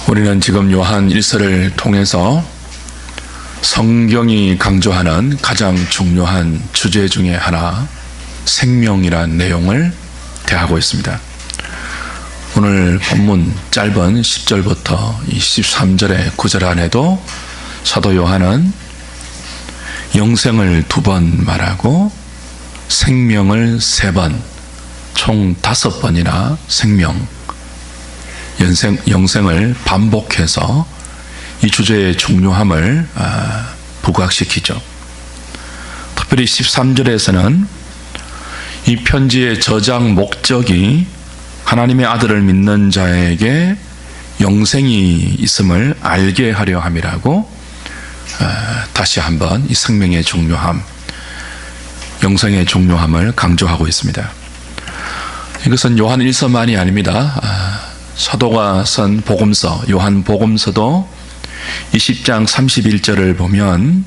우리는 지금 요한 1서를 통해서 성경이 강조하는 가장 중요한 주제 중에 하나, 생명이란 내용을 대하고 있습니다. 오늘 본문 짧은 10절부터 23절의 구절 안에도 사도 요한은 영생을 2번 말하고 생명을 3번, 총 5번이나 영생을 반복해서 이 주제의 중요함을 부각시키죠. 특별히 13절에서는 이 편지의 저장 목적이 하나님의 아들을 믿는 자에게 영생이 있음을 알게 하려 함이라고 다시 한번 이 생명의 중요함, 영생의 중요함을 강조하고 있습니다. 이것은 요한 1서만이 아닙니다. 사도가 쓴 복음서, 요한 복음서도 20장 31절을 보면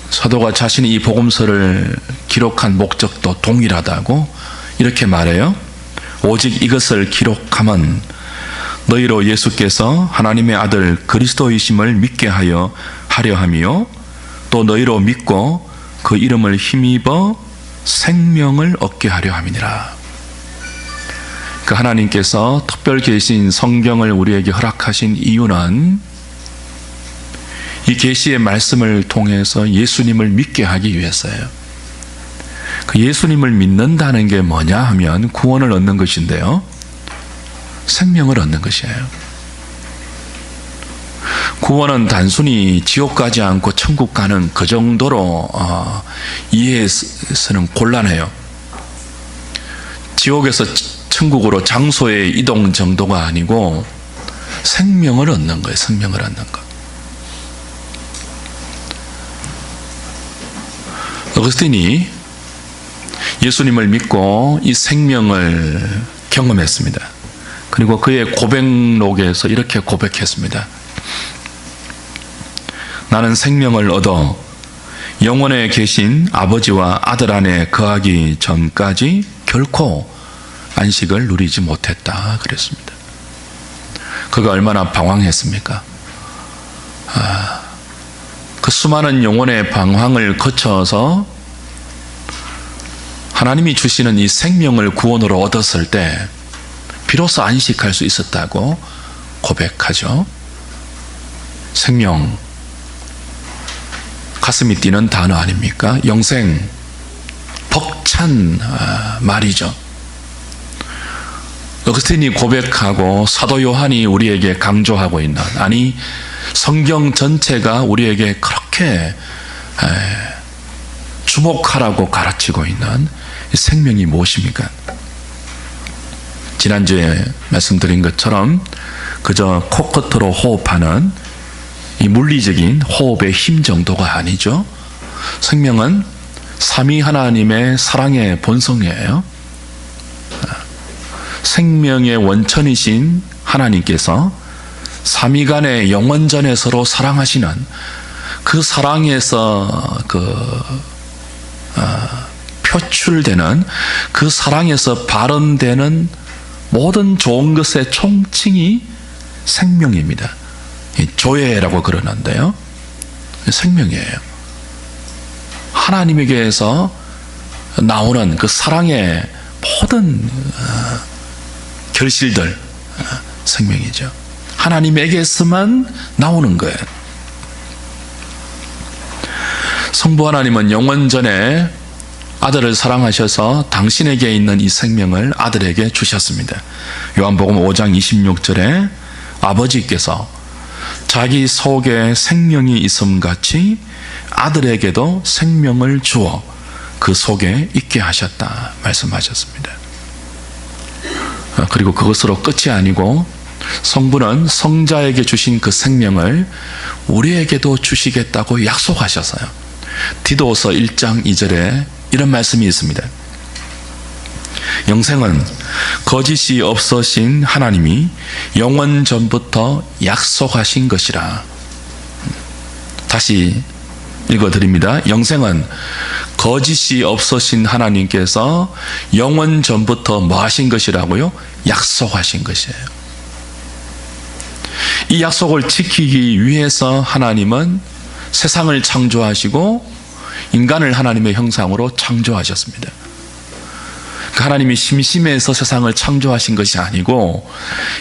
사도가 자신이 이 복음서를 기록한 목적도 동일하다고 이렇게 말해요. 오직 이것을 기록함은 너희로 예수께서 하나님의 아들 그리스도이심을 믿게 하려 함이요, 또 너희로 믿고 그 이름을 힘입어 생명을 얻게 하려 함이니라. 그 하나님께서 특별 계신 성경을 우리에게 허락하신 이유는 이 계시의 말씀을 통해서 예수님을 믿게 하기 위해서예요. 그 예수님을 믿는다는 게 뭐냐 하면 구원을 얻는 것인데요, 생명을 얻는 것이에요. 구원은 단순히 지옥 가지 않고 천국 가는 그 정도로 이해해서는 곤란해요. 지옥에서 천국으로 장소의 이동 정도가 아니고 생명을 얻는 거예요. 생명을 얻는 것. 어거스틴이 예수님을 믿고 이 생명을 경험했습니다. 그리고 그의 고백록에서 이렇게 고백했습니다. 나는 생명을 얻어 영원에 계신 아버지와 아들 안에 거하기 전까지 결코 안식을 누리지 못했다 그랬습니다. 그가 얼마나 방황했습니까? 그 수많은 영혼의 방황을 거쳐서 하나님이 주시는 이 생명을 구원으로 얻었을 때 비로소 안식할 수 있었다고 고백하죠. 생명, 가슴이 뛰는 단어 아닙니까? 영생, 벅찬 말이죠. 어거스틴이 고백하고 사도 요한이 우리에게 강조하고 있는, 아니 성경 전체가 우리에게 그렇게 주목하라고 가르치고 있는 생명이 무엇입니까? 지난주에 말씀드린 것처럼 그저 코끝으로 호흡하는 이 물리적인 호흡의 힘 정도가 아니죠. 생명은 삼위 하나님의 사랑의 본성이에요. 생명의 원천이신 하나님께서 삼위간의 영원전에 서로 사랑하시는 그 사랑에서 표출되는, 그 사랑에서 발언되는 모든 좋은 것의 총칭이 생명입니다. 조예라고 그러는데요, 생명이에요. 하나님에게서 나오는 그 사랑의 모든 결실들, 생명이죠. 하나님에게서만 나오는 거예요. 성부 하나님은 영원전에 아들을 사랑하셔서 당신에게 있는 이 생명을 아들에게 주셨습니다. 요한복음 5장 26절에 아버지께서 자기 속에 생명이 있음같이 아들에게도 생명을 주어 그 속에 있게 하셨다 말씀하셨습니다. 그리고 그것으로 끝이 아니고 성부는 성자에게 주신 그 생명을 우리에게도 주시겠다고 약속하셨어요. 디도서 1장 2절에 이런 말씀이 있습니다. 영생은 거짓이 없으신 하나님이 영원 전부터 약속하신 것이라. 다시 읽어드립니다. 영생은 거짓이 없으신 하나님께서 영원 전부터 뭐 하신 것이라고요? 약속하신 것이에요. 이 약속을 지키기 위해서 하나님은 세상을 창조하시고 인간을 하나님의 형상으로 창조하셨습니다. 하나님이 심심해서 세상을 창조하신 것이 아니고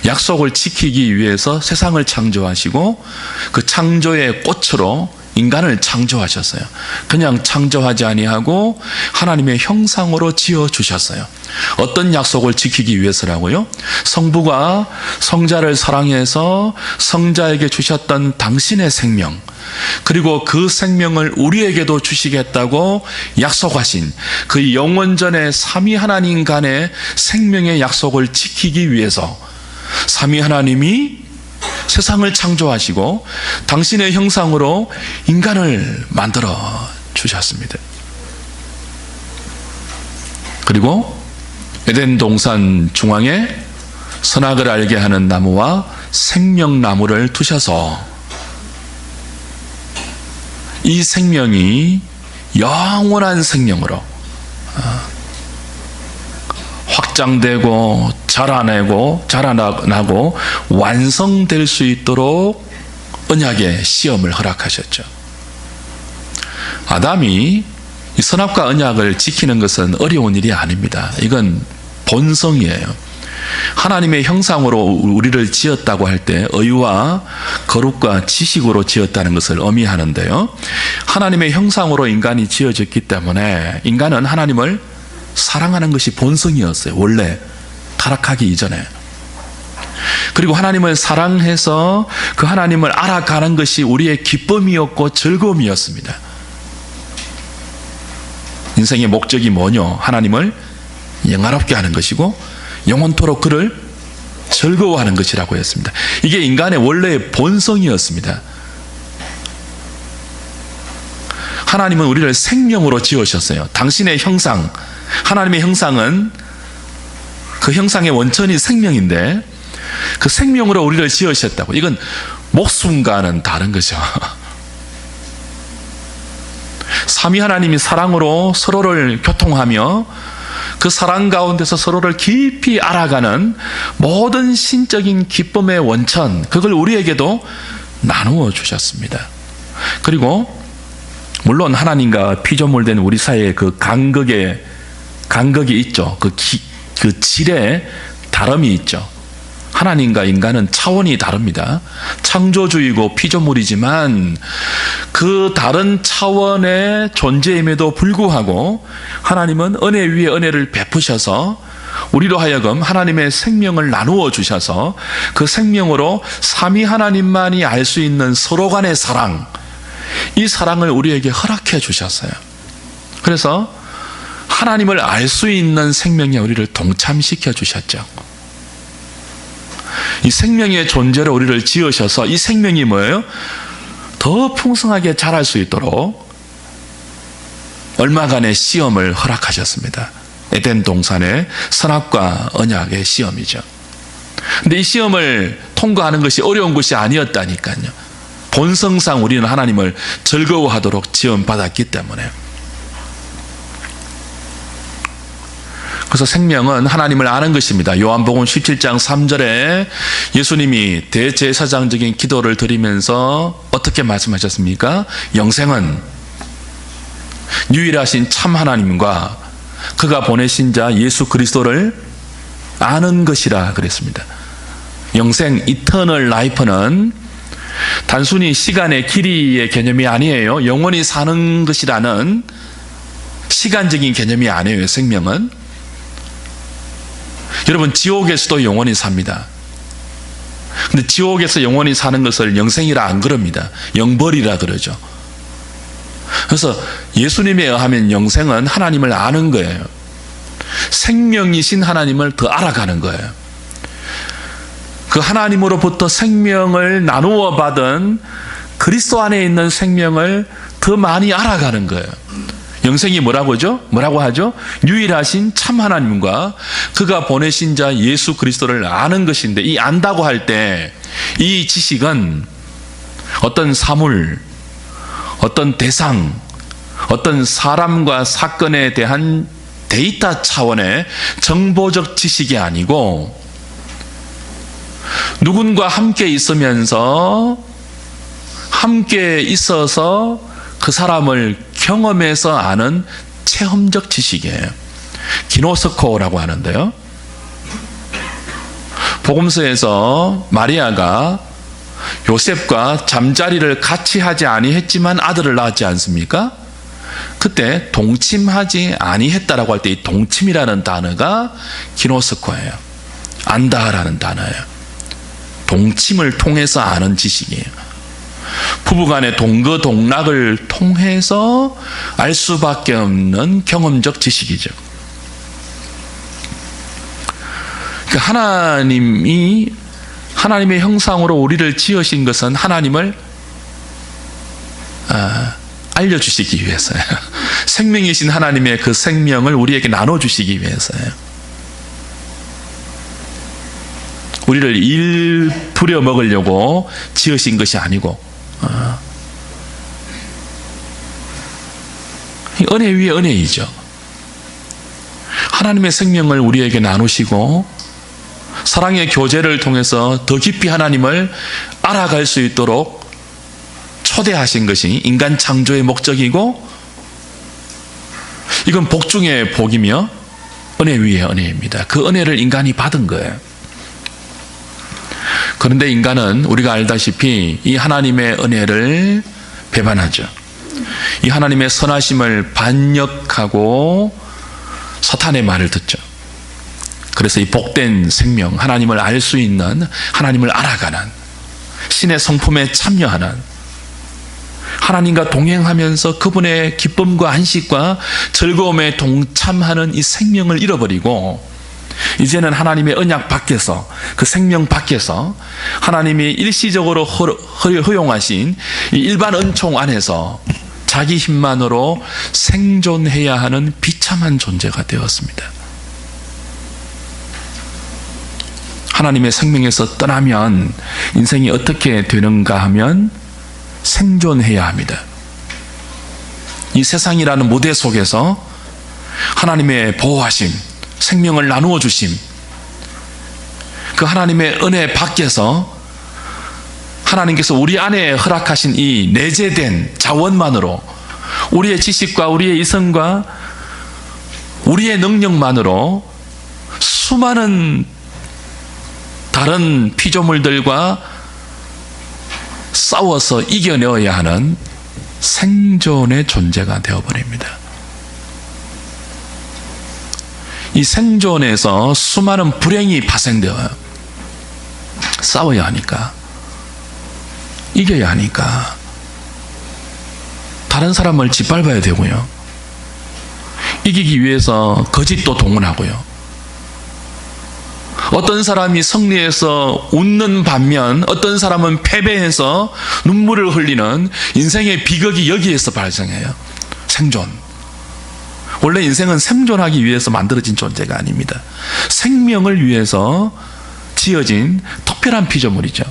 약속을 지키기 위해서 세상을 창조하시고 그 창조의 꽃으로 인간을 창조하셨어요. 그냥 창조하지 아니하고 하나님의 형상으로 지어주셨어요. 어떤 약속을 지키기 위해서라고요? 성부가 성자를 사랑해서 성자에게 주셨던 당신의 생명, 그리고 그 생명을 우리에게도 주시겠다고 약속하신 그 영원전의 삼위 하나님 간의 생명의 약속을 지키기 위해서 삼위 하나님이 세상을 창조하시고 당신의 형상으로 인간을 만들어 주셨습니다. 그리고 에덴 동산 중앙에 선악을 알게 하는 나무와 생명나무를 두셔서 이 생명이 영원한 생명으로 확장되고 자라나고 완성될 수 있도록 언약의 시험을 허락하셨죠. 아담이 이 선악과 언약을 지키는 것은 어려운 일이 아닙니다. 이건 본성이에요. 하나님의 형상으로 우리를 지었다고 할 때 의와 거룩과 지식으로 지었다는 것을 의미하는데요. 하나님의 형상으로 인간이 지어졌기 때문에 인간은 하나님을 사랑하는 것이 본성이었어요. 원래 타락하기 이전에. 그리고 하나님을 사랑해서 그 하나님을 알아가는 것이 우리의 기쁨이었고 즐거움이었습니다. 인생의 목적이 뭐냐? 하나님을 영화롭게 하는 것이고 영원토록 그를 즐거워하는 것이라고 했습니다. 이게 인간의 원래의 본성이었습니다. 하나님은 우리를 생명으로 지으셨어요. 당신의 형상, 하나님의 형상은 그 형상의 원천이 생명인데 그 생명으로 우리를 지으셨다고. 이건 목숨과는 다른 거죠. 삼위 하나님이 사랑으로 서로를 교통하며 그 사랑 가운데서 서로를 깊이 알아가는 모든 신적인 기쁨의 원천, 그걸 우리에게도 나누어 주셨습니다. 그리고 물론 하나님과 피조물된 우리 사이에 그 간극이 있죠. 그 질의 다름이 있죠. 하나님과 인간은 차원이 다릅니다. 창조주이고 피조물이지만 그 다른 차원의 존재임에도 불구하고 하나님은 은혜 위에 은혜를 베푸셔서 우리로 하여금 하나님의 생명을 나누어 주셔서 그 생명으로 삼위 하나님만이 알 수 있는 서로 간의 사랑, 이 사랑을 우리에게 허락해 주셨어요. 그래서 하나님을 알 수 있는 생명에 우리를 동참시켜 주셨죠. 이 생명의 존재로 우리를 지으셔서 이 생명이 뭐예요? 더 풍성하게 자랄 수 있도록 얼마간의 시험을 허락하셨습니다. 에덴 동산의 선악과 언약의 시험이죠. 근데 이 시험을 통과하는 것이 어려운 것이 아니었다니까요. 본성상 우리는 하나님을 즐거워하도록 지원받았기 때문에. 그래서 생명은 하나님을 아는 것입니다. 요한복음 17장 3절에 예수님이 대제사장적인 기도를 드리면서 어떻게 말씀하셨습니까? 영생은 유일하신 참 하나님과 그가 보내신 자 예수 그리스도를 아는 것이라 그랬습니다. 영생, 이터널 라이프는 단순히 시간의 길이의 개념이 아니에요. 영원히 사는 것이라는 시간적인 개념이 아니에요. 생명은. 여러분, 지옥에서도 영원히 삽니다. 근데 지옥에서 영원히 사는 것을 영생이라 안 그럽니다. 영벌이라 그러죠. 그래서 예수님에 의하면 영생은 하나님을 아는 거예요. 생명이신 하나님을 더 알아가는 거예요. 그 하나님으로부터 생명을 나누어 받은 그리스도 안에 있는 생명을 더 많이 알아가는 거예요. 영생이 뭐라고 하죠? 유일하신 참 하나님과 그가 보내신 자 예수 그리스도를 아는 것인데, 이 안다고 할 때 이 지식은 어떤 사물, 어떤 대상, 어떤 사람과 사건에 대한 데이터 차원의 정보적 지식이 아니고 누군가 함께 있으면서 함께 있어서 그 사람을 경험해서 아는 체험적 지식이에요. 기노스코라고 하는데요. 복음서에서 마리아가 요셉과 잠자리를 같이 하지 아니했지만 아들을 낳았지 않습니까? 그때 동침하지 아니했다라고 할 때 이 동침이라는 단어가 기노스코예요. 안다라는 단어예요. 동침을 통해서 아는 지식이에요. 부부간의 동거동락을 통해서 알 수밖에 없는 경험적 지식이죠. 하나님이 하나님의 형상으로 우리를 지으신 것은 하나님을 알려주시기 위해서예요. 생명이신 하나님의 그 생명을 우리에게 나눠주시기 위해서예요. 우리를 일 부려먹으려고 지으신 것이 아니고 은혜 위에 은혜이죠. 하나님의 생명을 우리에게 나누시고 사랑의 교제를 통해서 더 깊이 하나님을 알아갈 수 있도록 초대하신 것이 인간 창조의 목적이고, 이건 복 중에 복이며 은혜 위에 은혜입니다. 그 은혜를 인간이 받은 거예요. 그런데 인간은 우리가 알다시피 이 하나님의 은혜를 배반하죠. 이 하나님의 선하심을 반역하고 사탄의 말을 듣죠. 그래서 이 복된 생명, 하나님을 알 수 있는, 하나님을 알아가는, 신의 성품에 참여하는, 하나님과 동행하면서 그분의 기쁨과 안식과 즐거움에 동참하는 이 생명을 잃어버리고, 이제는 하나님의 언약 밖에서, 그 생명 밖에서 하나님이 일시적으로 허용하신 이 일반 은총 안에서 자기 힘만으로 생존해야 하는 비참한 존재가 되었습니다. 하나님의 생명에서 떠나면 인생이 어떻게 되는가 하면 생존해야 합니다. 이 세상이라는 무대 속에서 하나님의 보호하심, 생명을 나누어 주심, 그 하나님의 은혜 밖에서 하나님께서 우리 안에 허락하신 이 내재된 자원만으로, 우리의 지식과 우리의 이성과 우리의 능력만으로 수많은 다른 피조물들과 싸워서 이겨내어야 하는 생존의 존재가 되어버립니다. 이 생존에서 수많은 불행이 발생되어요. 싸워야 하니까, 이겨야 하니까 다른 사람을 짓밟아야 되고요. 이기기 위해서 거짓도 동원하고요. 어떤 사람이 승리해서 웃는 반면 어떤 사람은 패배해서 눈물을 흘리는 인생의 비극이 여기에서 발생해요. 생존. 원래 인생은 생존하기 위해서 만들어진 존재가 아닙니다. 생명을 위해서 지어진 특별한 피조물이죠.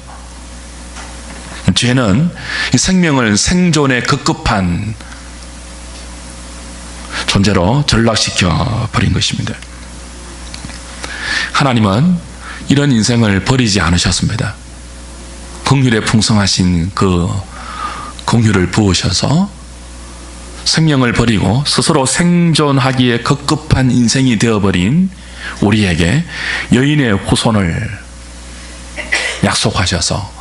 죄는 이 생명을 생존에 급급한 존재로 전락시켜 버린 것입니다. 하나님은 이런 인생을 버리지 않으셨습니다. 긍휼에 풍성하신 그 긍휼을 부으셔서 생명을 버리고 스스로 생존하기에 급급한 인생이 되어버린 우리에게 여인의 후손을 약속하셔서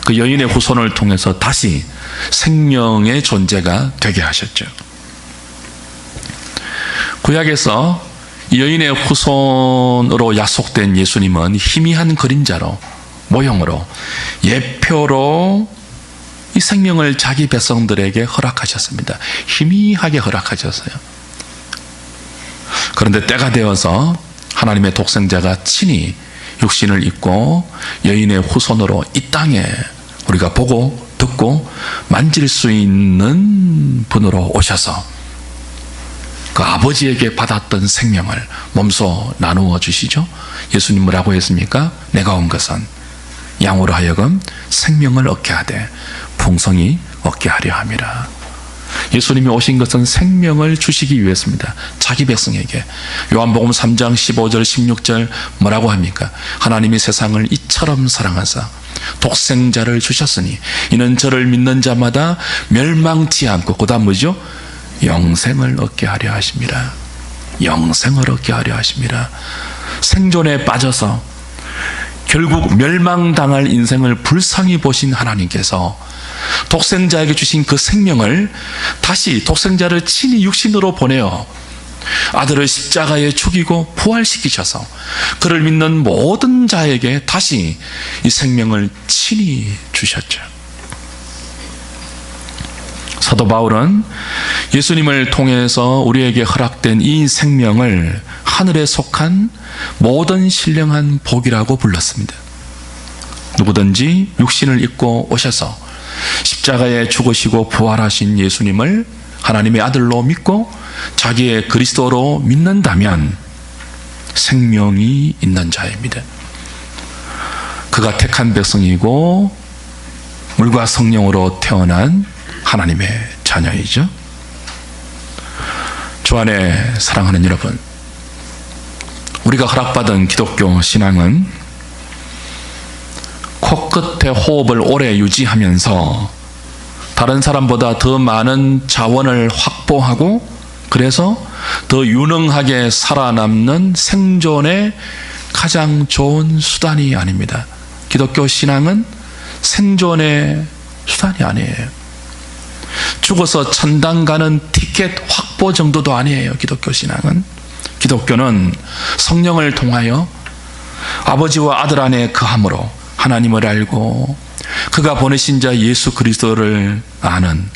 그 여인의 후손을 통해서 다시 생명의 존재가 되게 하셨죠. 구약에서 여인의 후손으로 약속된 예수님은 희미한 그림자로, 모형으로, 예표로 이 생명을 자기 백성들에게 허락하셨습니다. 희미하게 허락하셨어요. 그런데 때가 되어서 하나님의 독생자가 친히 육신을 입고 여인의 후손으로 이 땅에 우리가 보고 듣고 만질 수 있는 분으로 오셔서 그 아버지에게 받았던 생명을 몸소 나누어 주시죠. 예수님 뭐라고 했습니까? 내가 온 것은 양으로 하여금 생명을 얻게 하되 풍성히 얻게 하려 함이라. 예수님이 오신 것은 생명을 주시기 위해서입니다. 자기 백성에게. 요한복음 3장 15절 16절 뭐라고 합니까? 하나님이 세상을 이처럼 사랑하사 독생자를 주셨으니 이는 저를 믿는 자마다 멸망치 않고, 그 다음 뭐죠? 영생을 얻게 하려 하심이라. 영생을 얻게 하려 하심이라. 생존에 빠져서 결국 멸망당할 인생을 불쌍히 보신 하나님께서 독생자에게 주신 그 생명을 다시 독생자를 친히 육신으로 보내어 아들을 십자가에 죽이고 부활시키셔서 그를 믿는 모든 자에게 다시 이 생명을 친히 주셨죠. 사도 바울은 예수님을 통해서 우리에게 허락된 이 생명을 하늘에 속한 모든 신령한 복이라고 불렀습니다. 누구든지 육신을 입고 오셔서 십자가에 죽으시고 부활하신 예수님을 하나님의 아들로 믿고 자기의 그리스도로 믿는다면 생명이 있는 자입니다. 그가 택한 백성이고 물과 성령으로 태어난 하나님의 자녀이죠. 주 안에 사랑하는 여러분, 우리가 허락받은 기독교 신앙은 코끝에 호흡을 오래 유지하면서 다른 사람보다 더 많은 자원을 확보하고 그래서 더 유능하게 살아남는 생존의 가장 좋은 수단이 아닙니다. 기독교 신앙은 생존의 수단이 아니에요. 죽어서 천당 가는 티켓 확보 정도도 아니에요. 기독교 신앙은. 기독교는 성령을 통하여 아버지와 아들 안에 거함으로 하나님을 알고 그가 보내신 자 예수 그리스도를 아는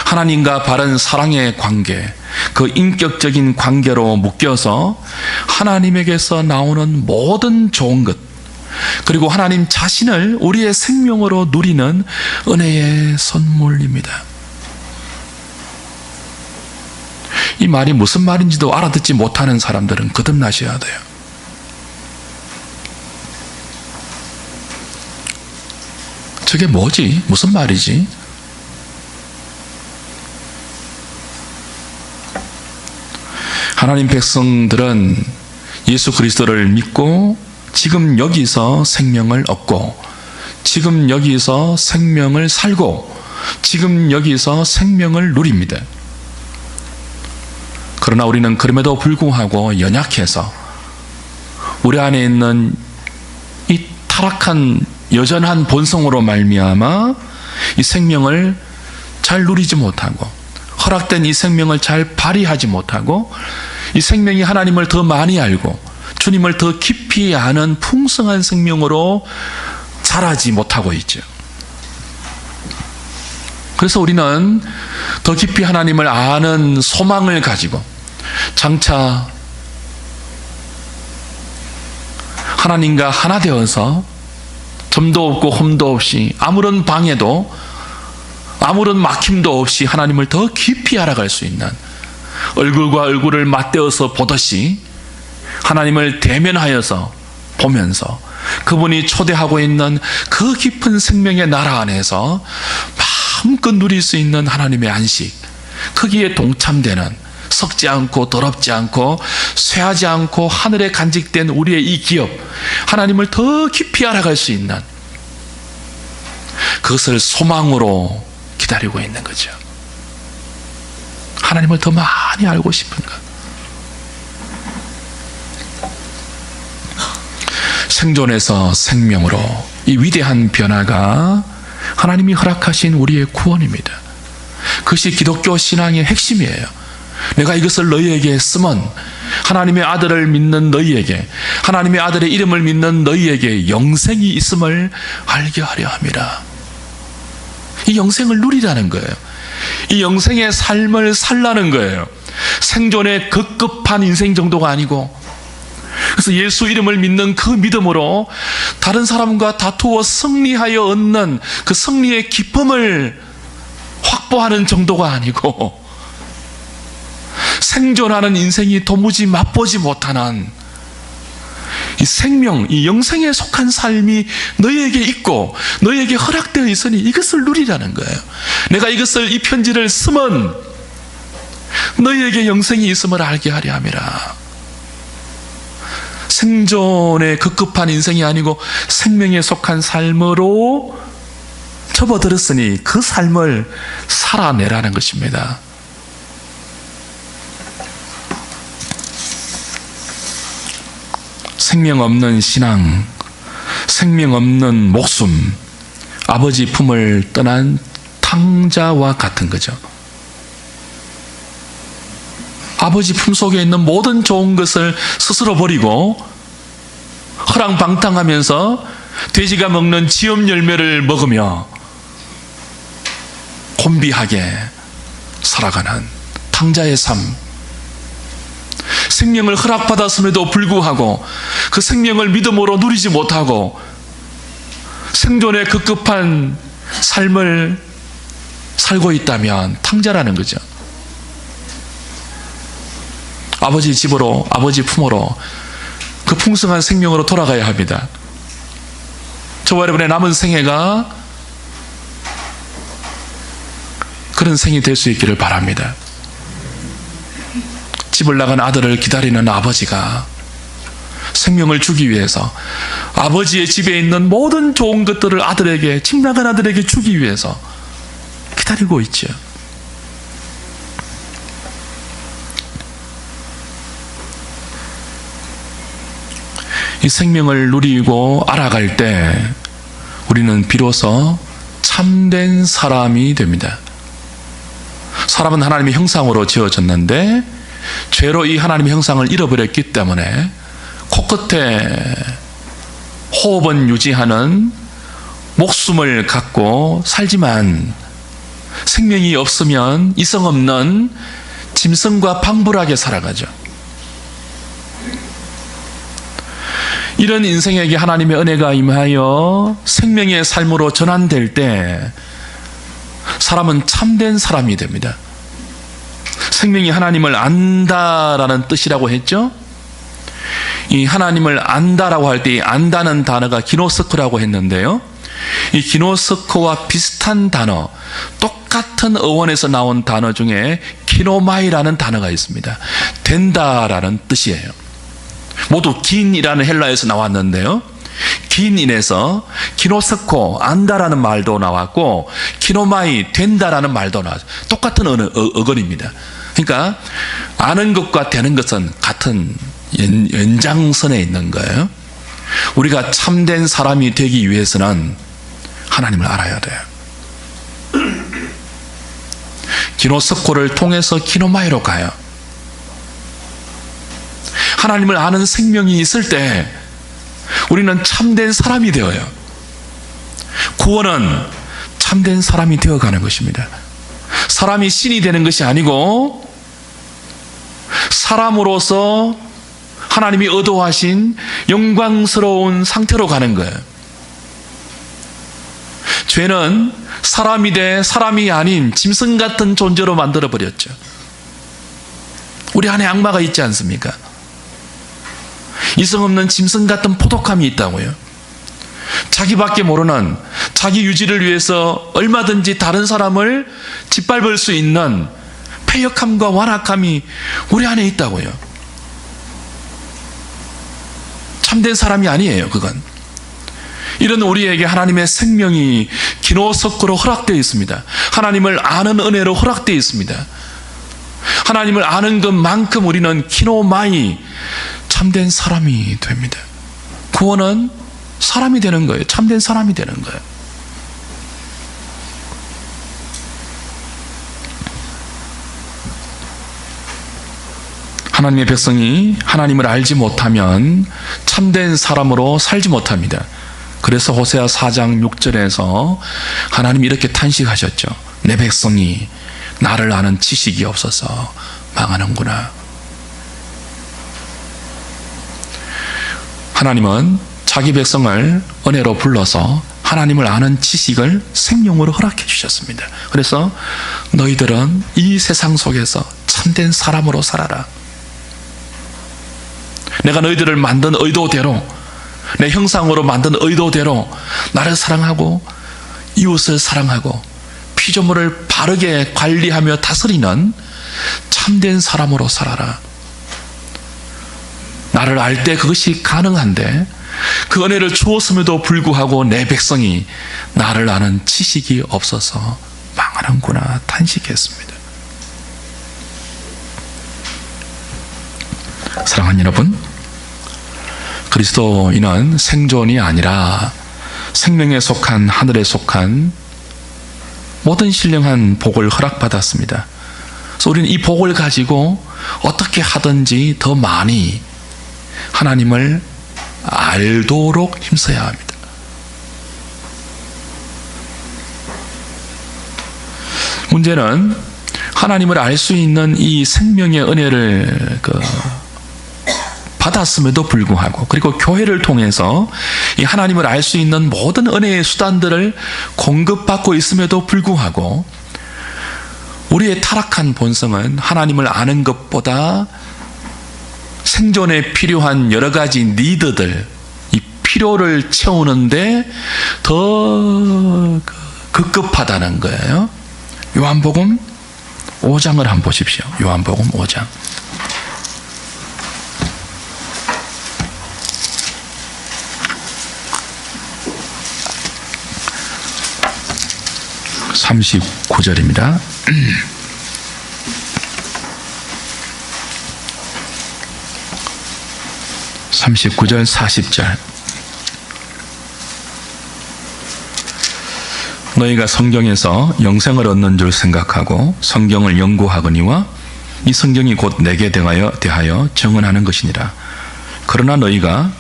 하나님과 바른 사랑의 관계, 그 인격적인 관계로 묶여서 하나님에게서 나오는 모든 좋은 것, 그리고 하나님 자신을 우리의 생명으로 누리는 은혜의 선물입니다. 이 말이 무슨 말인지도 알아듣지 못하는 사람들은 거듭나셔야 돼요. 저게 뭐지? 무슨 말이지? 하나님 백성들은 예수 그리스도를 믿고 지금 여기서 생명을 얻고 지금 여기서 생명을 살고 지금 여기서 생명을 누립니다. 그러나 우리는 그럼에도 불구하고 연약해서 우리 안에 있는 이 타락한 여전한 본성으로 말미암아 이 생명을 잘 누리지 못하고 허락된 이 생명을 잘 발휘하지 못하고 이 생명이 하나님을 더 많이 알고 주님을 더 깊이 아는 풍성한 생명으로 자라지 못하고 있죠. 그래서 우리는 더 깊이 하나님을 아는 소망을 가지고 장차 하나님과 하나 되어서 점도 없고 흠도 없이 아무런 방해도 아무런 막힘도 없이 하나님을 더 깊이 알아갈 수 있는, 얼굴과 얼굴을 맞대어서 보듯이 하나님을 대면하여서 보면서 그분이 초대하고 있는 그 깊은 생명의 나라 안에서 마음껏 누릴 수 있는 하나님의 안식, 거기에 동참되는, 썩지 않고 더럽지 않고 쇠하지 않고 하늘에 간직된 우리의 이 기업, 하나님을 더 깊이 알아갈 수 있는 그것을 소망으로 기다리고 있는 거죠. 하나님을 더 많이 알고 싶은 것. 생존에서 생명으로 이 위대한 변화가 하나님이 허락하신 우리의 구원입니다. 그것이 기독교 신앙의 핵심이에요. 내가 이것을 너희에게 쓰면 하나님의 아들을 믿는 너희에게, 하나님의 아들의 이름을 믿는 너희에게 영생이 있음을 알게 하려 함이라. 이 영생을 누리라는 거예요. 이 영생의 삶을 살라는 거예요. 생존의 급급한 인생 정도가 아니고, 그래서 예수 이름을 믿는 그 믿음으로 다른 사람과 다투어 승리하여 얻는 그 승리의 기쁨을 확보하는 정도가 아니고, 생존하는 인생이 도무지 맛보지 못하는 이 생명, 이 영생에 속한 삶이 너희에게 있고 너희에게 허락되어 있으니 이것을 누리라는 거예요. 내가 이 편지를 쓰면 너희에게 영생이 있음을 알게 하려 함이라. 생존의 급급한 인생이 아니고 생명에 속한 삶으로 접어들었으니 그 삶을 살아내라는 것입니다. 생명 없는 신앙, 생명 없는 목숨, 아버지 품을 떠난 탕자와 같은 거죠. 아버지 품 속에 있는 모든 좋은 것을 스스로 버리고 허랑방탕하면서 돼지가 먹는 지엄 열매를 먹으며 곤비하게 살아가는 탕자의 삶. 생명을 허락받았음에도 불구하고 그 생명을 믿음으로 누리지 못하고 생존의 급급한 삶을 살고 있다면 탕자라는 거죠. 아버지 집으로, 아버지 품으로 그 풍성한 생명으로 돌아가야 합니다. 저와 여러분의 남은 생애가 그런 생이 될 수 있기를 바랍니다. 집을 나간 아들을 기다리는 아버지가 생명을 주기 위해서 아버지의 집에 있는 모든 좋은 것들을 아들에게, 집 나간 아들에게 주기 위해서 기다리고 있죠. 이 생명을 누리고 알아갈 때 우리는 비로소 참된 사람이 됩니다. 사람은 하나님의 형상으로 지어졌는데 죄로 이 하나님의 형상을 잃어버렸기 때문에 코끝에 호흡은 유지하는 목숨을 갖고 살지만 생명이 없으면 이성 없는 짐승과 방불하게 살아가죠. 이런 인생에게 하나님의 은혜가 임하여 생명의 삶으로 전환될 때 사람은 참된 사람이 됩니다. 생명이 하나님을 안다라는 뜻이라고 했죠. 이 하나님을 안다라고 할 때 이 안다는 단어가 기노스코라고 했는데요, 이 기노스코와 비슷한 단어, 똑같은 어원에서 나온 단어 중에 키노마이라는 단어가 있습니다. 된다라는 뜻이에요. 모두 긴이라는 헬라에서 나왔는데요, 긴인에서 기노스코, 안다라는 말도 나왔고 키노마이, 된다라는 말도 나왔어요. 똑같은 어근입니다. 그러니까 아는 것과 되는 것은 같은 연장선에 있는 거예요. 우리가 참된 사람이 되기 위해서는 하나님을 알아야 돼요. 기노스코를 통해서 키노마이로 가요. 하나님을 아는 생명이 있을 때 우리는 참된 사람이 되어요. 구원은 참된 사람이 되어가는 것입니다. 사람이 신이 되는 것이 아니고 사람으로서 하나님이 의도하신 영광스러운 상태로 가는 거예요. 죄는 사람이 돼 사람이 아닌 짐승 같은 존재로 만들어버렸죠. 우리 안에 악마가 있지 않습니까? 이성 없는 짐승 같은 포독함이 있다고요. 자기밖에 모르는, 자기 유지를 위해서 얼마든지 다른 사람을 짓밟을 수 있는 패역함과 완악함이 우리 안에 있다고요. 참된 사람이 아니에요, 그건. 이런 우리에게 하나님의 생명이 기노스코로 허락되어 있습니다. 하나님을 아는 은혜로 허락되어 있습니다. 하나님을 아는 것만큼 우리는 키노마이, 참된 사람이 됩니다. 구원은 사람이 되는 거예요. 참된 사람이 되는 거예요. 하나님의 백성이 하나님을 알지 못하면 참된 사람으로 살지 못합니다. 그래서 호세아 4장 6절에서 하나님이 이렇게 탄식하셨죠. 내 백성이 나를 아는 지식이 없어서 망하는구나. 하나님은 자기 백성을 은혜로 불러서 하나님을 아는 지식을 생명으로 허락해 주셨습니다. 그래서 너희들은 이 세상 속에서 참된 사람으로 살아라. 내가 너희들을 만든 의도대로, 내 형상으로 만든 의도대로 나를 사랑하고 이웃을 사랑하고 피조물을 바르게 관리하며 다스리는 참된 사람으로 살아라. 나를 알 때 그것이 가능한데 그 은혜를 주었음에도 불구하고 내 백성이 나를 아는 지식이 없어서 망하는구나 탄식했습니다. 사랑하는 여러분, 그리스도인은 생존이 아니라 생명에 속한, 하늘에 속한 모든 신령한 복을 허락받았습니다. 그래서 우리는 이 복을 가지고 어떻게 하든지 더 많이 하나님을 알도록 힘써야 합니다. 문제는 하나님을 알 수 있는 이 생명의 은혜를 받았음에도 불구하고, 그리고 교회를 통해서 이 하나님을 알 수 있는 모든 은혜의 수단들을 공급받고 있음에도 불구하고 우리의 타락한 본성은 하나님을 아는 것보다 생존에 필요한 여러 가지 니드들, 이 필요를 채우는데 더 급급하다는 거예요. 요한복음 5장을 한번 보십시오. 요한복음 5장. (39절입니다) 39절 40절. 너희가 성경에서 영생을 얻는 줄 생각하고 성경을 연구하거니와 이 성경이 곧 내게 대하여 증언하는 것이니라. 그러나 너희가,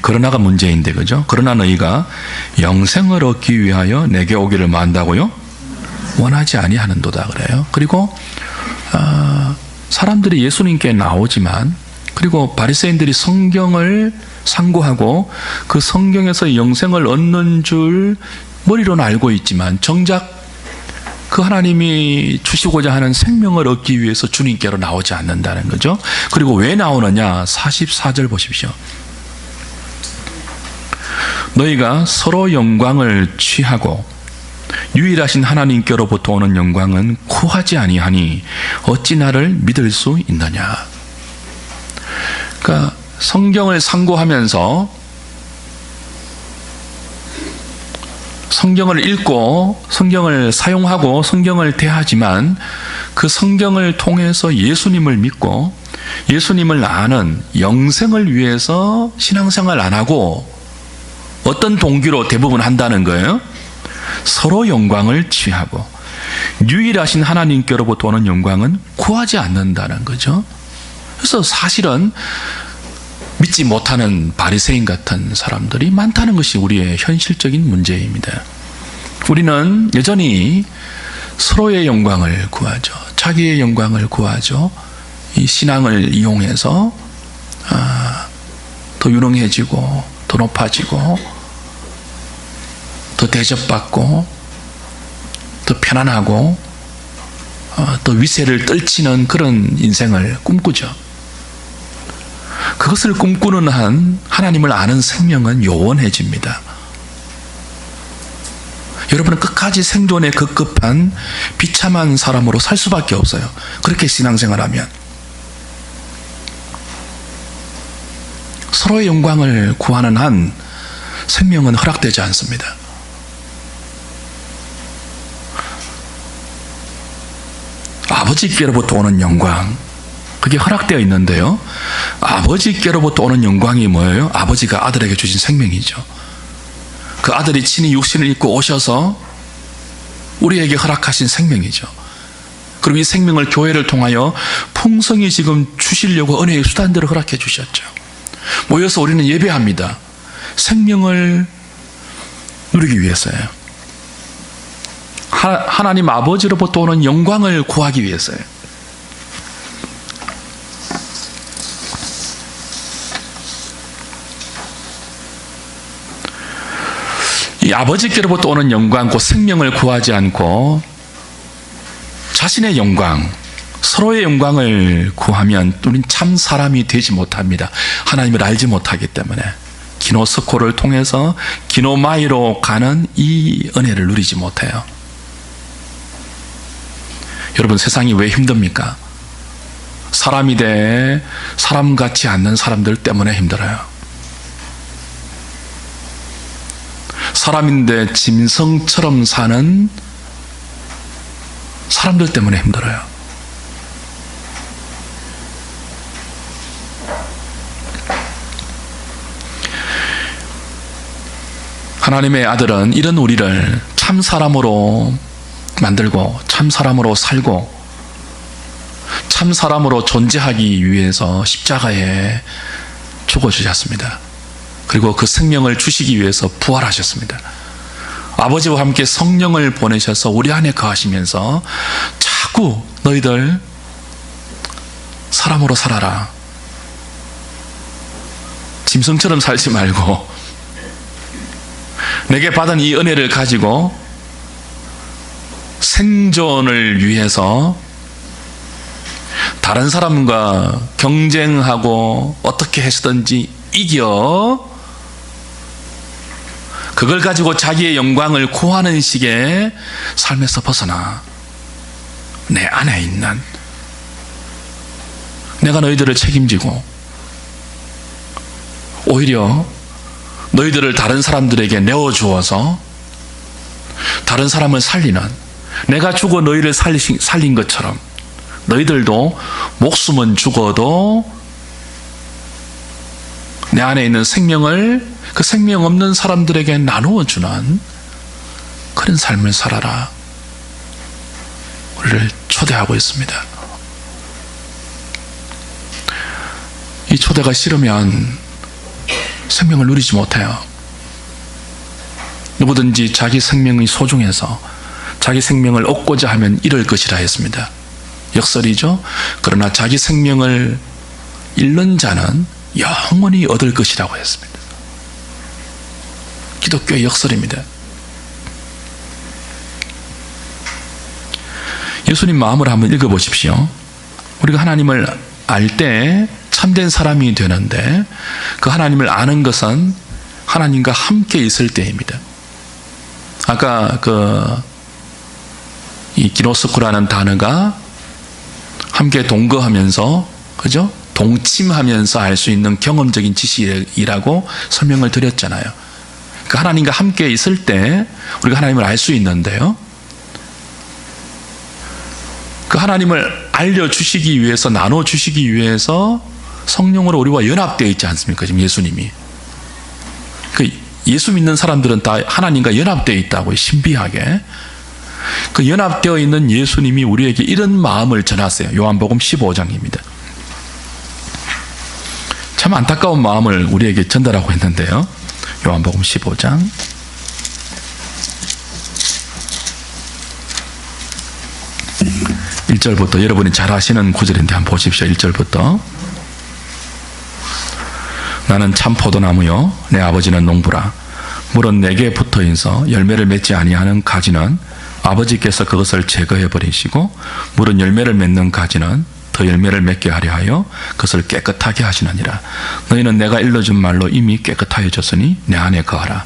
그러나가 문제인데, 그죠? 그러나 너희가 영생을 얻기 위하여 내게 오기를 만다고요? 원하지 아니하는도다 그래요. 그리고 사람들이 예수님께 나오지만, 그리고 바리새인들이 성경을 상고하고 그 성경에서 영생을 얻는 줄 머리로는 알고 있지만 정작 그 하나님이 주시고자 하는 생명을 얻기 위해서 주님께로 나오지 않는다는 거죠. 그리고 왜 나오느냐? 44절 보십시오. 너희가 서로 영광을 취하고 유일하신 하나님께로부터 오는 영광은 구하지 아니하니 어찌 나를 믿을 수 있느냐. 그러니까 성경을 상고하면서 성경을 읽고 성경을 사용하고 성경을 대하지만 그 성경을 통해서 예수님을 믿고 예수님을 아는 영생을 위해서 신앙생활 안 하고 어떤 동기로 대부분 한다는 거예요? 서로 영광을 취하고 유일하신 하나님께로부터 오는 영광은 구하지 않는다는 거죠. 그래서 사실은 믿지 못하는 바리새인 같은 사람들이 많다는 것이 우리의 현실적인 문제입니다. 우리는 여전히 서로의 영광을 구하죠. 자기의 영광을 구하죠. 이 신앙을 이용해서 더 유능해지고 더 높아지고 더 대접받고 더 편안하고 더 위세를 떨치는 그런 인생을 꿈꾸죠. 그것을 꿈꾸는 한 하나님을 아는 생명은 요원해집니다. 여러분은 끝까지 생존에 급급한 비참한 사람으로 살 수밖에 없어요. 그렇게 신앙생활하면 서로의 영광을 구하는 한 생명은 허락되지 않습니다. 아버지께로부터 오는 영광, 그게 허락되어 있는데요, 아버지께로부터 오는 영광이 뭐예요? 아버지가 아들에게 주신 생명이죠. 그 아들이 친히 육신을 입고 오셔서 우리에게 허락하신 생명이죠. 그리고 이 생명을 교회를 통하여 풍성히 지금 주시려고 은혜의 수단들을 허락해 주셨죠. 모여서 우리는 예배합니다. 생명을 누리기 위해서예요. 하나님 아버지로부터 오는 영광을 구하기 위해서예요. 이 아버지께로부터 오는 영광, 그 생명을 구하지 않고 자신의 영광, 서로의 영광을 구하면 우린 참 사람이 되지 못합니다. 하나님을 알지 못하기 때문에. 기노스코를 통해서 기노마이로 가는 이 은혜를 누리지 못해요. 여러분, 세상이 왜 힘듭니까? 사람이 돼 사람 같지 않는 사람들 때문에 힘들어요. 사람인데 짐승처럼 사는 사람들 때문에 힘들어요. 하나님의 아들은 이런 우리를 참 사람으로 만들고 참 사람으로 살고 참 사람으로 존재하기 위해서 십자가에 죽어주셨습니다. 그리고 그 생명을 주시기 위해서 부활하셨습니다. 아버지와 함께 성령을 보내셔서 우리 안에 거하시면서 자꾸 너희들 사람으로 살아라. 짐승처럼 살지 말고 내게 받은 이 은혜를 가지고 생존을 위해서 다른 사람과 경쟁하고 어떻게 해서든지 이겨 그걸 가지고 자기의 영광을 구하는 식의 삶에서 벗어나 내 안에 있는 내가 너희들을 책임지고 오히려 너희들을 다른 사람들에게 내어주어서 다른 사람을 살리는 내가 죽어 너희를 살린 것처럼 너희들도 목숨은 죽어도 내 안에 있는 생명을 그 생명 없는 사람들에게 나누어 주는 그런 삶을 살아라. 우리를 초대하고 있습니다. 이 초대가 싫으면 생명을 누리지 못해요. 누구든지 자기 생명이 소중해서 자기 생명을 얻고자 하면 잃을 것이라 했습니다. 역설이죠. 그러나 자기 생명을 잃는 자는 영원히 얻을 것이라고 했습니다. 기독교의 역설입니다. 예수님 마음을 한번 읽어보십시오. 우리가 하나님을 알 때 참된 사람이 되는데 그 하나님을 아는 것은 하나님과 함께 있을 때입니다. 아까 이 기노스코라는 단어가 함께 동거하면서, 그죠? 동침하면서 알 수 있는 경험적인 지식이라고 설명을 드렸잖아요. 그 하나님과 함께 있을 때 우리가 하나님을 알 수 있는데요. 그 하나님을 알려주시기 위해서, 나눠주시기 위해서 성령으로 우리와 연합되어 있지 않습니까? 지금 예수님이. 그 예수 믿는 사람들은 다 하나님과 연합되어 있다고요. 신비하게. 그 연합되어 있는 예수님이 우리에게 이런 마음을 전하세요. 요한복음 15장입니다. 참 안타까운 마음을 우리에게 전달하고 있는데요. 요한복음 15장 1절부터 여러분이 잘 아시는 구절인데 한번 보십시오. 1절부터 나는 참 포도나무요 내 아버지는 농부라. 물은 내게 붙어있어 열매를 맺지 아니하는 가지는 아버지께서 그것을 제거해 버리시고 물은 열매를 맺는 가지는 더 열매를 맺게 하려 하여 그것을 깨끗하게 하시느니라. 너희는 내가 일러준 말로 이미 깨끗하여졌으니 내 안에 거하라.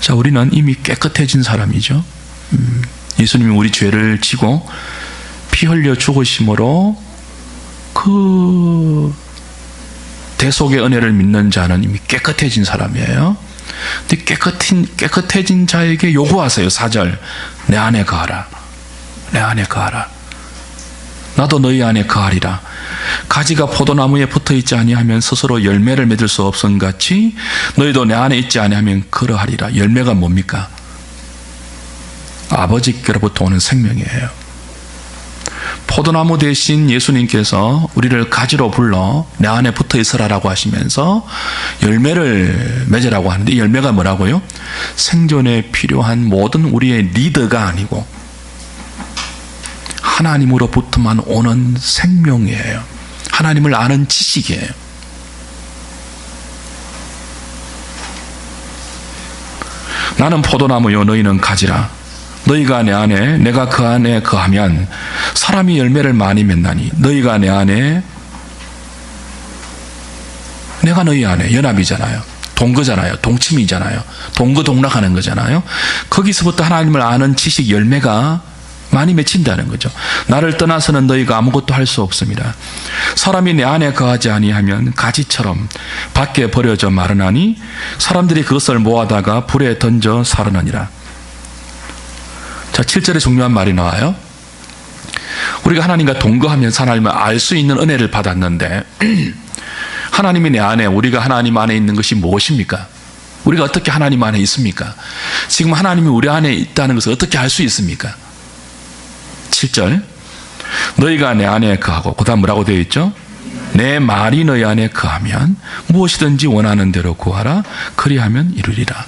자, 우리는 이미 깨끗해진 사람이죠. 예수님이 우리 죄를 지고 피 흘려 죽으심으로 그 대속의 은혜를 믿는 자는 이미 깨끗해진 사람이에요. 근데 깨끗해진 자에게 요구하세요. 4절 내 안에 거하라. 내 안에 거하라. 나도 너희 안에 거하리라. 가지가 포도나무에 붙어있지 아니하면 스스로 열매를 맺을 수 없음 같이 너희도 내 안에 있지 아니하면 그러하리라. 열매가 뭡니까? 아버지께로부터 오는 생명이에요. 포도나무 대신 예수님께서 우리를 가지로 불러 내 안에 붙어 있으라라고 하시면서 열매를 맺으라고 하는데, 이 열매가 뭐라고요? 생존에 필요한 모든 우리의 리더가 아니고 하나님으로부터만 오는 생명이에요. 하나님을 아는 지식이에요. 나는 포도나무요 너희는 가지라. 너희가 내 안에 내가 그 안에 거하면 사람이 열매를 많이 맺나니 너희가 내 안에 내가 너희 안에. 연합이잖아요. 동거잖아요. 동침이잖아요. 동거동락하는 거잖아요. 거기서부터 하나님을 아는 지식 열매가 많이 맺힌다는 거죠. 나를 떠나서는 너희가 아무것도 할 수 없습니다. 사람이 내 안에 거하지 아니하면 가지처럼 밖에 버려져 마르나니 사람들이 그것을 모아다가 불에 던져 사르느니라. 자, 7절에 중요한 말이 나와요. 우리가 하나님과 동거하면서 하나님을 알 수 있는 은혜를 받았는데 하나님이 내 안에, 우리가 하나님 안에 있는 것이 무엇입니까? 우리가 어떻게 하나님 안에 있습니까? 지금 하나님이 우리 안에 있다는 것을 어떻게 알 수 있습니까? 7절, 너희가 내 안에 거하고, 그 다음 뭐라고 되어 있죠? 내 말이 너희 안에 거하면 무엇이든지 원하는 대로 구하라. 그리하면 이루리라.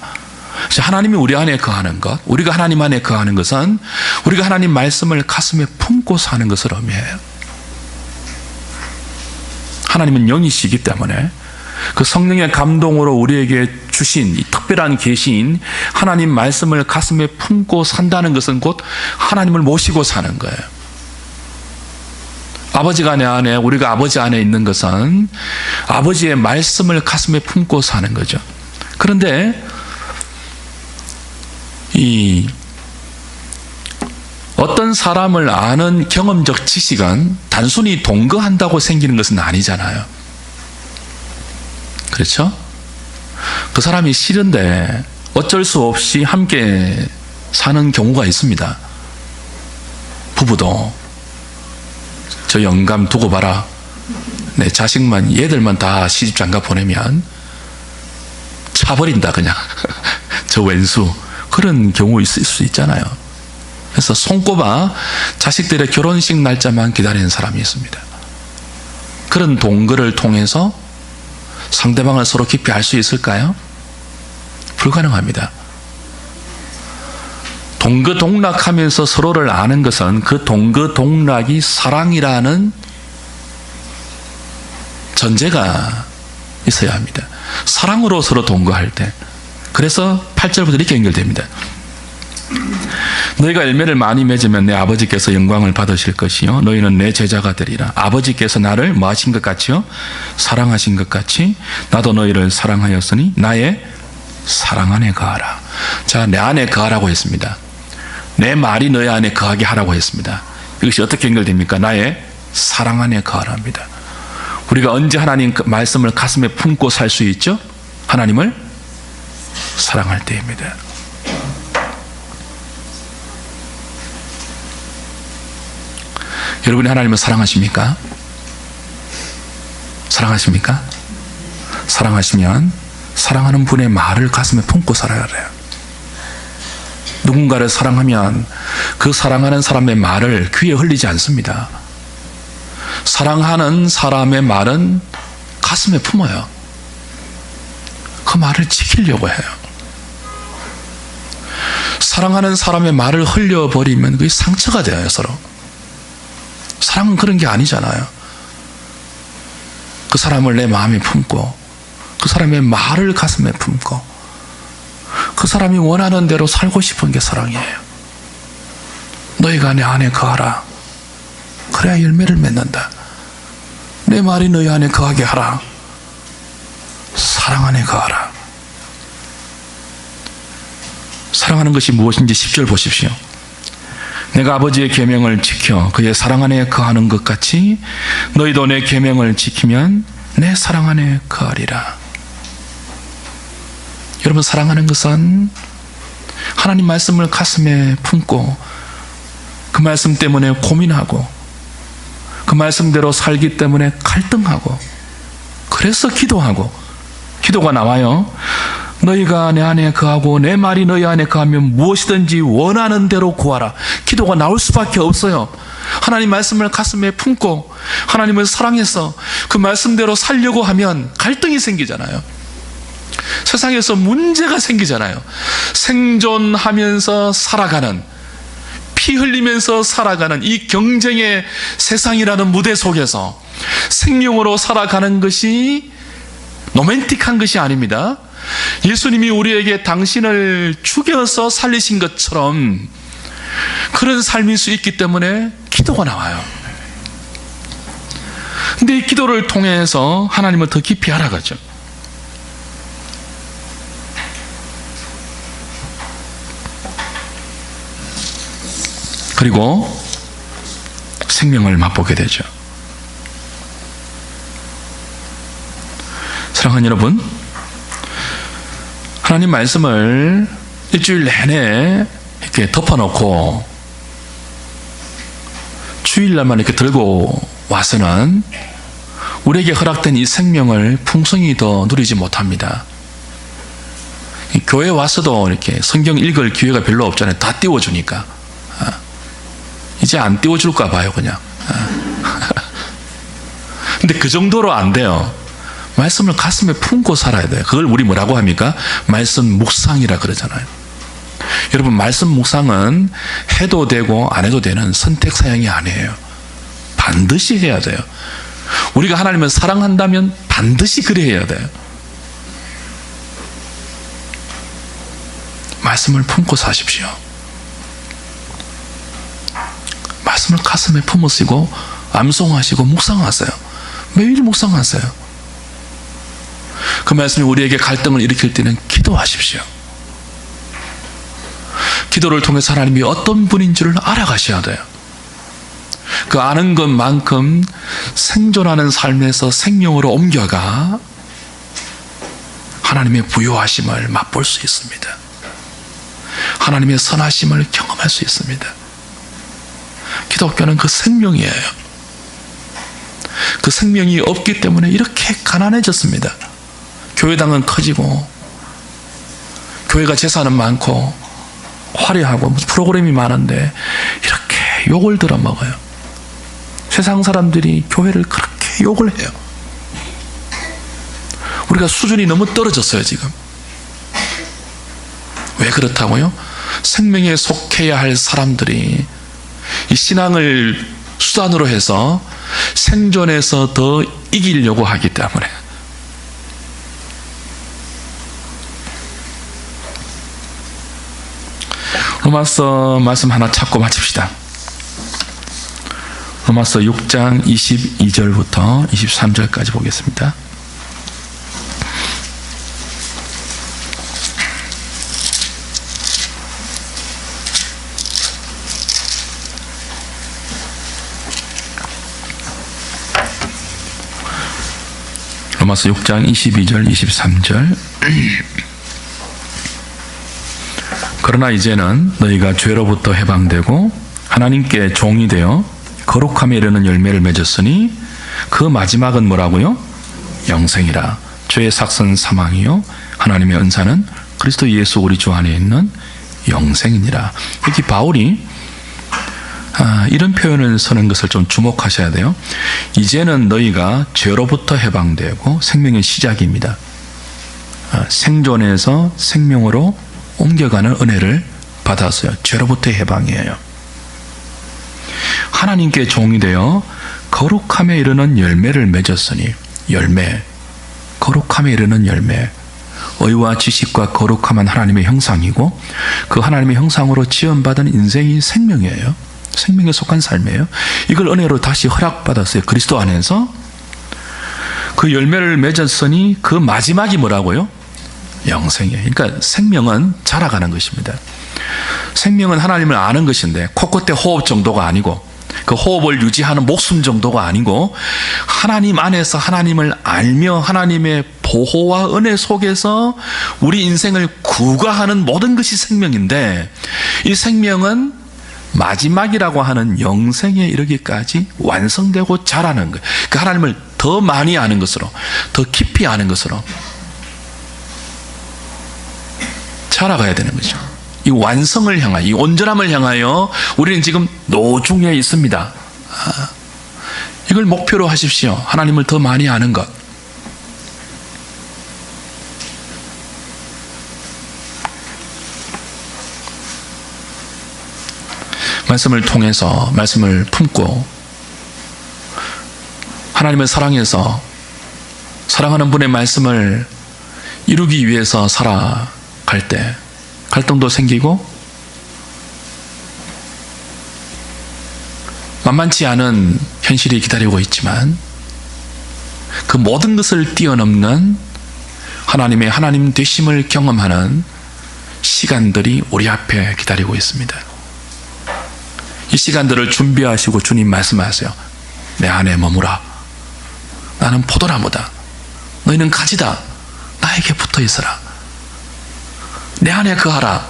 하나님이 우리 안에 거하는 것, 우리가 하나님 안에 거하는 것은 우리가 하나님 말씀을 가슴에 품고 사는 것을 의미해요. 하나님은 영이시기 때문에 그 성령의 감동으로 우리에게 주신 이 특별한 계시인 하나님 말씀을 가슴에 품고 산다는 것은 곧 하나님을 모시고 사는 거예요. 아버지가 내 안에, 우리가 아버지 안에 있는 것은 아버지의 말씀을 가슴에 품고 사는 거죠. 그런데 이 어떤 사람을 아는 경험적 지식은 단순히 동거한다고 생기는 것은 아니잖아요. 그렇죠? 그 사람이 싫은데 어쩔 수 없이 함께 사는 경우가 있습니다. 부부도 저 영감 두고 봐라. 내 자식만, 얘들만 다 시집장가 보내면 차버린다 그냥. 저 왼수. 그런 경우 있을 수 있잖아요. 그래서 손꼽아 자식들의 결혼식 날짜만 기다리는 사람이 있습니다. 그런 동거를 통해서 상대방을 서로 깊이 알 수 있을까요? 불가능합니다. 동거동락하면서 서로를 아는 것은 그 동거동락이 사랑이라는 전제가 있어야 합니다. 사랑으로 서로 동거할 때. 그래서 8절부터 이렇게 연결됩니다. 너희가 열매를 많이 맺으면 내 아버지께서 영광을 받으실 것이요 너희는 내 제자가 되리라. 아버지께서 나를 뭐 하신 것 같이요? 사랑하신 것 같이 나도 너희를 사랑하였으니 나의 사랑 안에 거하라. 자, 내 안에 거하라고 했습니다. 내 말이 너희 안에 거하게 하라고 했습니다. 이것이 어떻게 연결됩니까? 나의 사랑 안에 거하랍니다. 우리가 언제 하나님 말씀을 가슴에 품고 살 수 있죠? 하나님을 사랑할 때입니다. 여러분이 하나님을 사랑하십니까? 사랑하십니까? 사랑하시면 사랑하는 분의 말을 가슴에 품고 살아야 돼요. 누군가를 사랑하면 그 사랑하는 사람의 말을 귀에 흘리지 않습니다. 사랑하는 사람의 말은 가슴에 품어요. 그 말을 지키려고 해요. 사랑하는 사람의 말을 흘려버리면 그게 상처가 돼요, 서로. 사랑은 그런 게 아니잖아요. 그 사람을 내 마음에 품고 그 사람의 말을 가슴에 품고 그 사람이 원하는 대로 살고 싶은 게 사랑이에요. 너희가 내 안에 거하라. 그래야 열매를 맺는다. 내 말이 너희 안에 거하게 하라. 사랑 안에 거하라. 사랑하는 것이 무엇인지 10절 보십시오. 내가 아버지의 계명을 지켜 그의 사랑 안에 거하는 것 같이 너희도 내 계명을 지키면 내 사랑 안에 거하리라. 여러분, 사랑하는 것은 하나님 말씀을 가슴에 품고 그 말씀 때문에 고민하고 그 말씀대로 살기 때문에 갈등하고 그래서 기도하고 기도가 나와요. 너희가 내 안에 거하고 내 말이 너희 안에 거하면 무엇이든지 원하는 대로 구하라. 기도가 나올 수밖에 없어요. 하나님 말씀을 가슴에 품고 하나님을 사랑해서 그 말씀대로 살려고 하면 갈등이 생기잖아요. 세상에서 문제가 생기잖아요. 생존하면서 살아가는, 피 흘리면서 살아가는 이 경쟁의 세상이라는 무대 속에서 생명으로 살아가는 것이 로맨틱한 것이 아닙니다. 예수님이 우리에게 당신을 죽여서 살리신 것처럼 그런 삶일 수 있기 때문에 기도가 나와요. 근데 이 기도를 통해서 하나님을 더 깊이 알아가죠. 그리고 생명을 맛보게 되죠. 사랑하는 여러분, 하나님 말씀을 일주일 내내 이렇게 덮어놓고 주일날만 이렇게 들고 와서는 우리에게 허락된 이 생명을 풍성히 더 누리지 못합니다. 교회 와서도 이렇게 성경 읽을 기회가 별로 없잖아요. 다 띄워주니까. 이제 안 띄워줄까 봐요, 그냥. 근데 그 정도로 안 돼요. 말씀을 가슴에 품고 살아야 돼요. 그걸 우리 뭐라고 합니까? 말씀 묵상이라 그러잖아요. 여러분, 말씀 묵상은 해도 되고 안 해도 되는 선택 사항이 아니에요. 반드시 해야 돼요. 우리가 하나님을 사랑한다면 반드시 그래야 돼요. 말씀을 품고 사십시오. 말씀을 가슴에 품으시고 암송하시고 묵상하세요. 매일 묵상하세요. 그 말씀이 우리에게 갈등을 일으킬 때는 기도하십시오. 기도를 통해서 하나님이 어떤 분인지를 알아가셔야 돼요. 그 아는 것만큼 생존하는 삶에서 생명으로 옮겨가 하나님의 부요하심을 맛볼 수 있습니다. 하나님의 선하심을 경험할 수 있습니다. 기독교는 그 생명이에요. 그 생명이 없기 때문에 이렇게 가난해졌습니다. 교회당은 커지고 교회가 재산은 많고 화려하고 프로그램이 많은데 이렇게 욕을 들어먹어요. 세상 사람들이 교회를 그렇게 욕을 해요. 우리가 수준이 너무 떨어졌어요, 지금. 왜 그렇다고요? 생명에 속해야 할 사람들이 이 신앙을 수단으로 해서 생존해서 더 이기려고 하기 때문에. 로마서 말씀 하나 찾고 마칩시다. 로마서 6장 22절부터 23절까지 보겠습니다. 로마서 6장 22절 23절. 그러나 이제는 너희가 죄로부터 해방되고 하나님께 종이 되어 거룩함에 이르는 열매를 맺었으니 그 마지막은 뭐라고요? 영생이라. 죄의 삭은 사망이요 하나님의 은사는 그리스도 예수 우리 주 안에 있는 영생이니라. 여기 바울이 이런 표현을 쓰는 것을 좀 주목하셔야 돼요. 이제는 너희가 죄로부터 해방되고 생명의 시작입니다. 생존에서 생명으로 옮겨가는 은혜를 받았어요. 죄로부터의 해방이에요. 하나님께 종이 되어 거룩함에 이르는 열매를 맺었으니, 열매, 거룩함에 이르는 열매, 의와 지식과 거룩함은 하나님의 형상이고 그 하나님의 형상으로 지원받은 인생이 생명이에요. 생명에 속한 삶이에요. 이걸 은혜로 다시 허락받았어요. 그리스도 안에서. 그 열매를 맺었으니 그 마지막이 뭐라고요? 영생이에요. 그러니까 생명은 자라가는 것입니다. 생명은 하나님을 아는 것인데 코끝에 호흡 정도가 아니고 그 호흡을 유지하는 목숨 정도가 아니고 하나님 안에서 하나님을 알며 하나님의 보호와 은혜 속에서 우리 인생을 구가하는 모든 것이 생명인데, 이 생명은 마지막이라고 하는 영생에 이르기까지 완성되고 자라는 거예요. 그 하나님을 더 많이 아는 것으로, 더 깊이 아는 것으로 자라가야 되는 거죠. 이 완성을 향하여, 이 온전함을 향하여 우리는 지금 노중에 있습니다. 이걸 목표로 하십시오. 하나님을 더 많이 아는 것. 말씀을 통해서, 말씀을 품고 하나님을 사랑해서 사랑하는 분의 말씀을 이루기 위해서 살아갈 때 갈등도 생기고 만만치 않은 현실이 기다리고 있지만 그 모든 것을 뛰어넘는 하나님의 하나님 되심을 경험하는 시간들이 우리 앞에 기다리고 있습니다. 이 시간들을 준비하시고 주님 말씀하세요. 내 안에 머무라. 나는 포도나무다. 너희는 가지다. 나에게 붙어 있어라. 내 안에 거하라.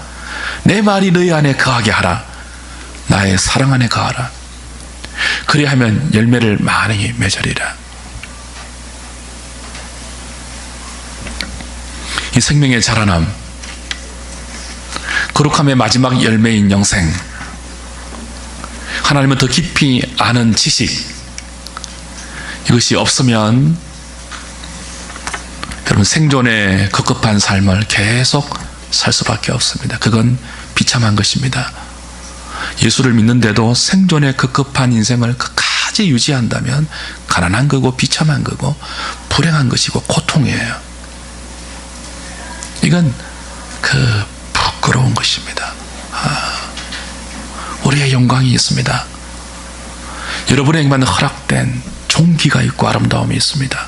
내 말이 너희 안에 거하게 하라. 나의 사랑 안에 거하라. 그리하면 열매를 많이 맺으리라. 이 생명의 자라남, 거룩함의 마지막 열매인 영생, 하나님을 더 깊이 아는 지식, 이것이 없으면 여러분 생존의 급급한 삶을 계속 살 수밖에 없습니다. 그건 비참한 것입니다. 예수를 믿는데도 생존의 급급한 인생을 끝까지 유지한다면 가난한 거고 비참한 거고 불행한 것이고 고통이에요. 이건 부끄러운 것입니다. 우리의 영광이 있습니다. 여러분에게만 허락된 종기가 있고 아름다움이 있습니다.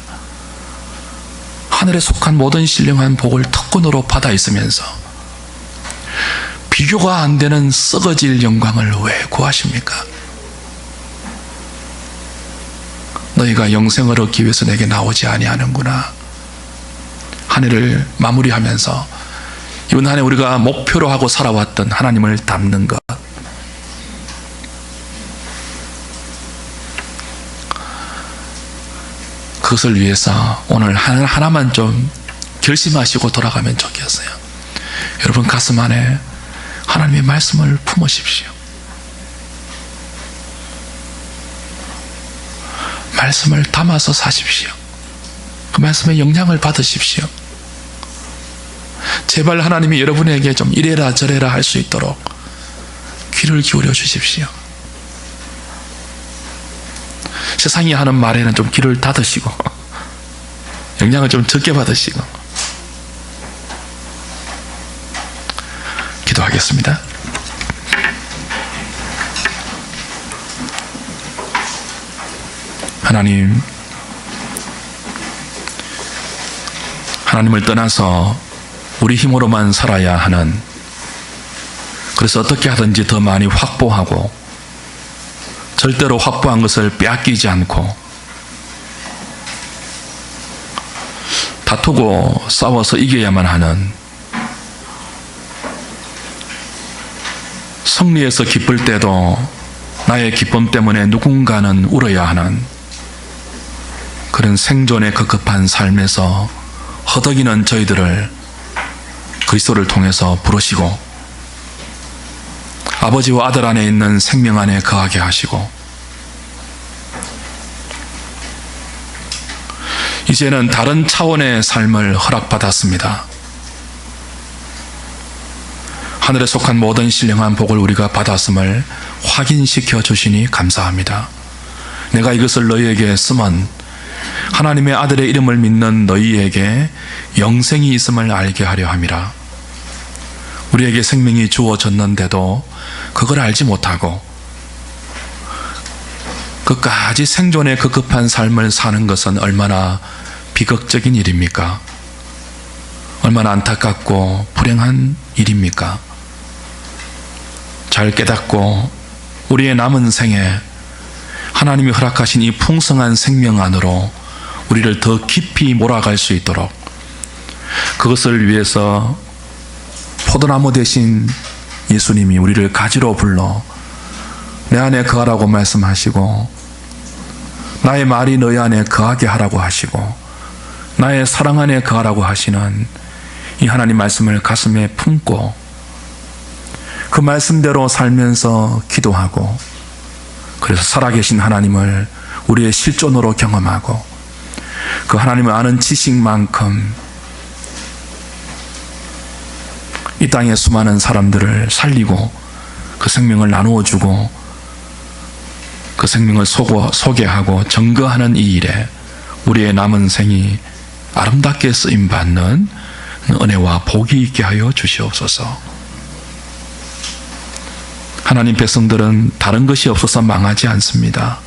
하늘에 속한 모든 신령한 복을 특권으로 받아 있으면서 비교가 안 되는 썩어질 영광을 왜 구하십니까? 너희가 영생을 얻기 위해서 내게 나오지 아니하는구나. 한 해를 마무리하면서 이번 한 해 우리가 목표로 하고 살아왔던 하나님을 닮는 것, 그것을 위해서 오늘 하나만 좀 결심하시고 돌아가면 좋겠어요. 여러분 가슴 안에 하나님의 말씀을 품으십시오. 말씀을 담아서 사십시오. 그 말씀의 영향을 받으십시오. 제발 하나님이 여러분에게 좀 이래라 저래라 할 수 있도록 귀를 기울여 주십시오. 세상이 하는 말에는 좀 귀를 닫으시고 영향을 좀 적게 받으시고. 기도하겠습니다. 하나님을 떠나서 우리 힘으로만 살아야 하는, 그래서 어떻게 하든지 더 많이 확보하고 절대로 확보한 것을 빼앗기지 않고 다투고 싸워서 이겨야만 하는, 승리해서 기쁠 때도 나의 기쁨 때문에 누군가는 울어야 하는 그런 생존의 급급한 삶에서 허덕이는 저희들을 그리스도를 통해서 부르시고 아버지와 아들 안에 있는 생명 안에 거하게 하시고, 이제는 다른 차원의 삶을 허락받았습니다. 하늘에 속한 모든 신령한 복을 우리가 받았음을 확인시켜 주시니 감사합니다. 내가 이것을 너희에게 쓰면 하나님의 아들의 이름을 믿는 너희에게 영생이 있음을 알게 하려 함이라. 우리에게 생명이 주어졌는데도 그걸 알지 못하고 끝까지 생존의 급급한 삶을 사는 것은 얼마나 비극적인 일입니까? 얼마나 안타깝고 불행한 일입니까? 잘 깨닫고 우리의 남은 생에 하나님이 허락하신 이 풍성한 생명 안으로 우리를 더 깊이 몰아갈 수 있도록, 그것을 위해서 포도나무 대신 예수님이 우리를 가지로 불러 내 안에 거하라고 말씀하시고, 나의 말이 너희 안에 거하게 하라고 하시고, 나의 사랑 안에 거하라고 하시는 이 하나님 말씀을 가슴에 품고 그 말씀대로 살면서 기도하고, 그래서 살아계신 하나님을 우리의 실존으로 경험하고 그 하나님을 아는 지식만큼 이 땅의 수많은 사람들을 살리고 그 생명을 나누어 주고 그 생명을 소개하고 증거하는 이 일에 우리의 남은 생이 아름답게 쓰임받는 은혜와 복이 있게 하여 주시옵소서. 하나님 백성들은 다른 것이 없어서 망하지 않습니다.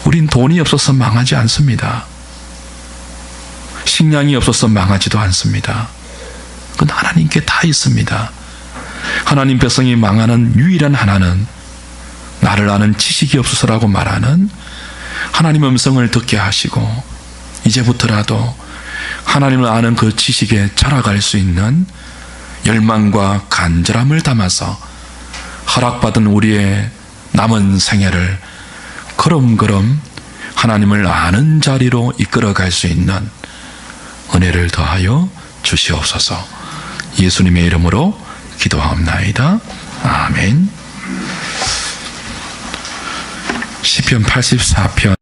우린 돈이 없어서 망하지 않습니다. 식량이 없어서 망하지도 않습니다. 그건 하나님께 다 있습니다. 하나님 백성이 망하는 유일한 하나는 나를 아는 지식이 없어서라고 말하는 하나님의 음성을 듣게 하시고 이제부터라도 하나님을 아는 그 지식에 자라갈 수 있는 열망과 간절함을 담아서 허락받은 우리의 남은 생애를 걸음걸음 하나님을 아는 자리로 이끌어갈 수 있는 은혜를 더하여 주시옵소서. 예수님의 이름으로 기도하옵나이다. 아멘. 시편 84편